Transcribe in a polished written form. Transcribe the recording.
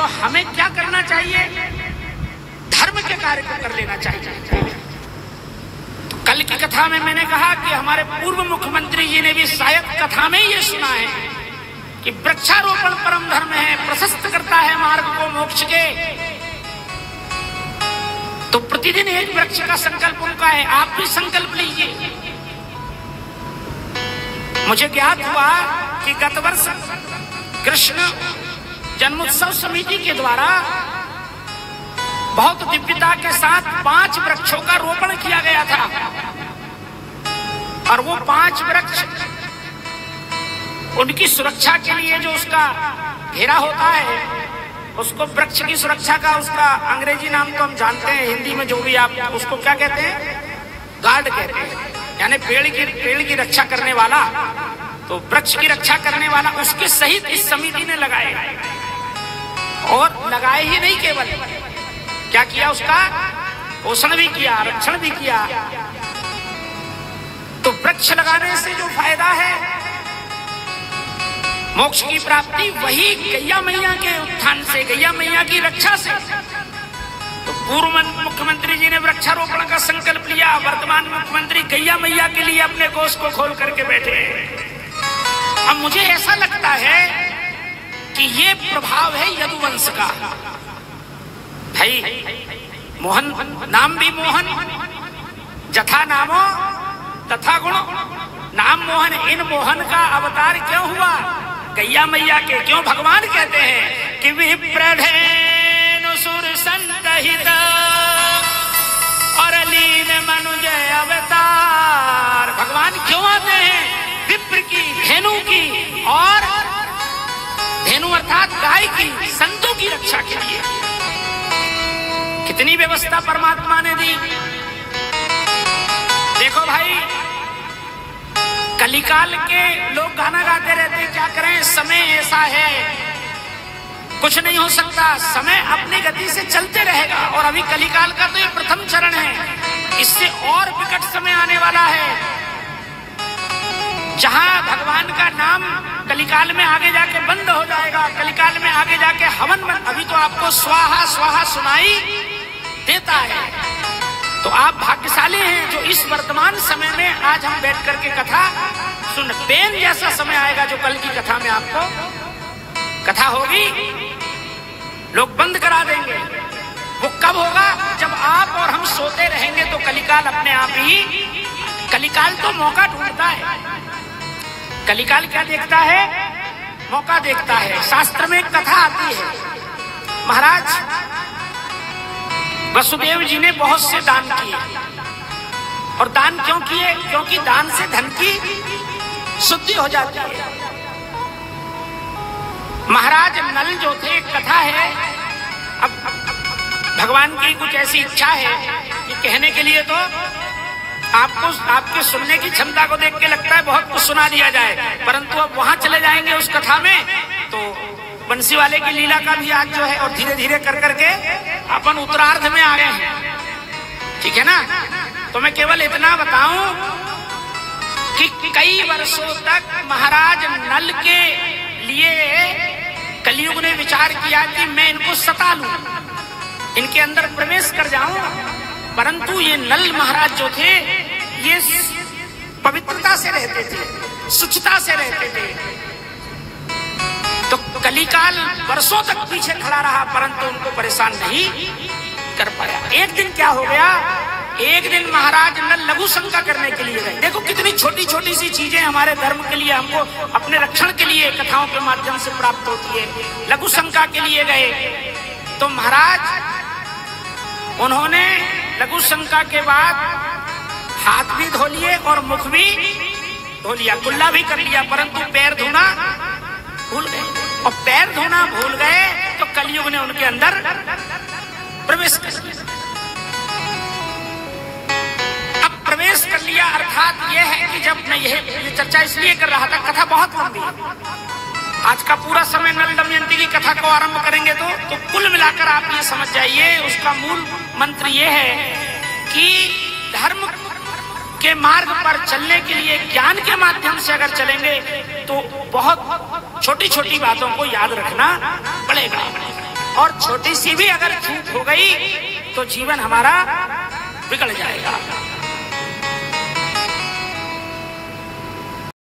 तो हमें क्या करना चाहिए? धर्म के कार्य को कर लेना चाहिए। कल की कथा में मैंने कहा कि हमारे पूर्व मुख्यमंत्री जी ने भी शायद कथा में ये सुना है कि वृक्षारोपण परम धर्म है, प्रशस्त करता है मार्ग को मोक्ष के। तो प्रतिदिन एक वृक्ष का संकल्प उनका है, आप भी संकल्प लीजिए। मुझे ज्ञात हुआ कि गत वर्ष कृष्ण जन्मोत्सव समिति के द्वारा बहुत दिव्यता के साथ 5 वृक्षों का रोपण किया गया था, और वो 5 वृक्ष उनकी सुरक्षा के लिए जो उसका घेरा होता है, उसको वृक्ष की सुरक्षा का उसका अंग्रेजी नाम तो हम जानते हैं, हिंदी में जो भी आप उसको क्या कहते हैं, गार्ड कहते हैं, यानी पेड़ की रक्षा करने वाला। तो वृक्ष की रक्षा करने वाला उसके सहित इस समिति ने लगाए, और लगाए ही नहीं, केवल क्या किया, उसका पोषण भी किया, रक्षण भी किया। तो वृक्ष लगाने से जो फायदा है मोक्ष की प्राप्ति, वही गैया मैया के उत्थान से, गैया मैया की रक्षा से। तो पूर्व मुख्यमंत्री जी ने वृक्षारोपण का संकल्प लिया, वर्तमान मुख्यमंत्री गैया मैया के लिए अपने कोष को खोल करके बैठे। अब मुझे ऐसा लगता है कि ये प्रभाव है यदुवंश का। भाई मोहन, नाम भी मोहन, जथा नामो तथा गुण, नाम मोहन। इन मोहन का अवतार क्यों हुआ? गैया मैया के। क्यों? भगवान कहते हैं कि विप्रधेनु सुर संतहित और लीन मनुज अवतार। भगवान क्यों आते हैं? विप्र की, धेनु की, और धेनु अर्थात गाय की, संतों की रक्षा के लिए। कितनी व्यवस्था परमात्मा ने दी। देखो भाई, कलिकाल के लोग गाना गाते रहते, क्या करें, समय ऐसा है, कुछ नहीं हो सकता, समय अपनी गति से चलते रहेगा। और अभी कलिकाल का तो ये प्रथम चरण है, इससे और विकट समय आने वाला है जहां भगवान का नाम कलिकाल में आगे जाके बंद हो जाएगा, कलिकाल में आगे जाके हवन बंद। अभी तो आपको स्वाहा स्वाहा सुनाई देता है। तो आप भाग्यशाली हैं जो इस वर्तमान समय में आज हम बैठ करके कथा सुन। पेन जैसा समय आएगा जो कल की कथा में आपको कथा होगी, लोग बंद करा देंगे। वो कब होगा? जब आप और हम सोते रहेंगे तो कलिकाल अपने आप ही, कलिकाल तो मौका ढूंढता है। कलिकाल क्या देखता है? मौका देखता है। शास्त्र में एक कथा आती है, महाराज वसुदेव जी ने बहुत से दान किए। और दान क्यों किए? क्योंकि दान से धन की शुद्धि हो जाती है। महाराज नल जो थे, एक कथा है, अब भगवान की कुछ ऐसी इच्छा है कि कहने के लिए तो आपको, आपके सुनने की क्षमता को देख के लगता है बहुत कुछ सुना दिया जाए, परंतु अब वहां चले जाएंगे उस कथा में तो बंसी वाले की लीला का भी आज जो है, और धीरे धीरे कर करके अपन उत्तरार्ध में आ गए हैं, ठीक है ना। तो मैं केवल इतना बताऊं कि कई वर्षों तक महाराज नल के लिए कलयुग ने विचार किया कि मैं इनको सता लूं, इनके अंदर प्रवेश कर जाऊं, परंतु ये नल महाराज जो थे ये पवित्रता से रहते थे, शुचिता से रहते थे। तो कलिकाल वर्षों तक पीछे खड़ा रहा, परंतु उनको परेशान नहीं कर पाया। एक दिन क्या हो गया, एक दिन महाराज नल लघु शंका करने के लिए गए। देखो कितनी छोटी छोटी सी चीजें हमारे धर्म के लिए, हमको अपने रक्षण के लिए कथाओं के माध्यम से प्राप्त होती है। लघु शंका के लिए गए तो महाराज उन्होंने लघु शंका के बाद हाथ भी धो लिए और मुख भी धो लिया, कुल्ला भी कर लिया, परंतु पैर धोना भूल गए। और पैर धोना भूल गए तो कलयुग ने उनके अंदर प्रवेश कर लिया। अब प्रवेश कर लिया अर्थात यह है कि जब मैं यह चर्चा इसलिए कर रहा था, कथा बहुत लंबी है, आज का पूरा समय नल दमयंती की कथा को आरंभ करेंगे तो कुल मिलाकर आप ये समझ जाइए, उसका मूल मंत्र ये है कि धर्म के मार्ग पर चलने के लिए ज्ञान के माध्यम से अगर चलेंगे तो बहुत छोटी छोटी बातों को याद रखना पड़ेगा। और छोटी सी भी अगर चूक हो गई तो जीवन हमारा बिगड़ जाएगा।